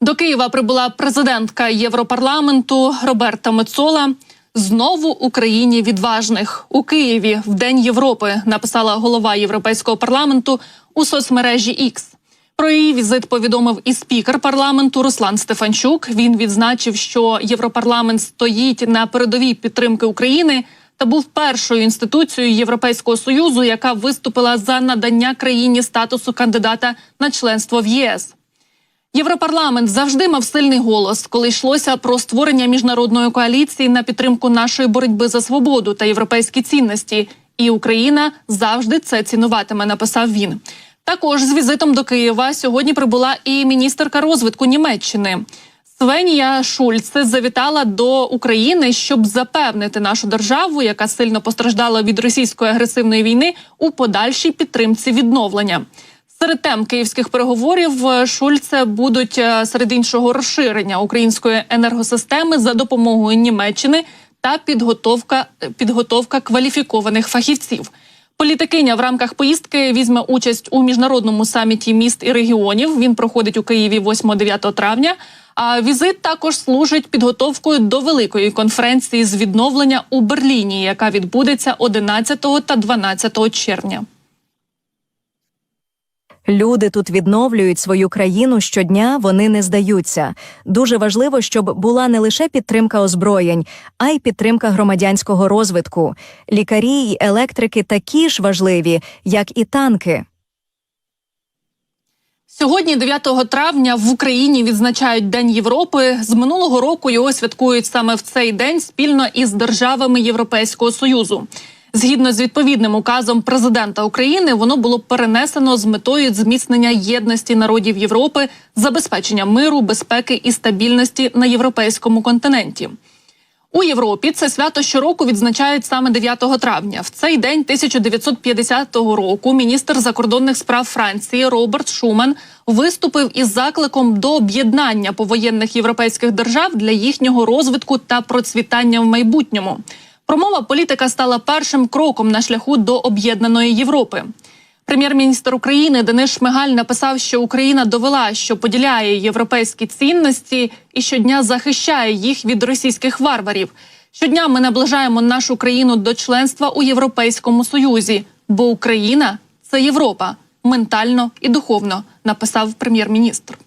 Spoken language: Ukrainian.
До Києва прибула президентка Європарламенту Роберта Мецола. «Знову Україні відважних» у Києві в День Європи, написала голова Європейського парламенту у соцмережі X. Про її візит повідомив і спікер парламенту Руслан Стефанчук. Він відзначив, що Європарламент стоїть на передовій підтримки України та був першою інституцією Європейського Союзу, яка виступила за надання країні статусу кандидата на членство в ЄС. Європарламент завжди мав сильний голос, коли йшлося про створення міжнародної коаліції на підтримку нашої боротьби за свободу та європейські цінності. І Україна завжди це цінуватиме, написав він. Також з візитом до Києва сьогодні прибула і міністерка розвитку Німеччини. Свенія Шульце завітала до України, щоб запевнити нашу державу, яка сильно постраждала від російської агресивної війни, у подальшій підтримці відновлення. Серед тем київських переговорів Шульце будуть, серед іншого, розширення української енергосистеми за допомогою Німеччини та підготовка кваліфікованих фахівців. Політикиня в рамках поїздки візьме участь у міжнародному саміті міст і регіонів. Він проходить у Києві 8-9 травня. А візит також служить підготовкою до великої конференції з відновлення у Берліні, яка відбудеться 11 та 12 червня. Люди тут відновлюють свою країну щодня, вони не здаються. Дуже важливо, щоб була не лише підтримка озброєнь, а й підтримка громадянського розвитку. Лікарі й електрики такі ж важливі, як і танки. Сьогодні, 9 травня, в Україні відзначають День Європи. З минулого року його святкують саме в цей день спільно із державами Європейського Союзу. Згідно з відповідним указом президента України, воно було перенесено з метою зміцнення єдності народів Європи, забезпечення миру, безпеки і стабільності на європейському континенті. У Європі це свято щороку відзначають саме 9 травня. В цей день 1950 року міністр закордонних справ Франції Роберт Шуман виступив із закликом до об'єднання повоєнних європейських держав для їхнього розвитку та процвітання в майбутньому. Промова політика стала першим кроком на шляху до об'єднаної Європи. Прем'єр-міністр України Денис Шмигаль написав, що Україна довела, що поділяє європейські цінності і щодня захищає їх від російських варварів. Щодня ми наближаємо нашу країну до членства у Європейському Союзі, бо Україна – це Європа, ментально і духовно, написав прем'єр-міністр.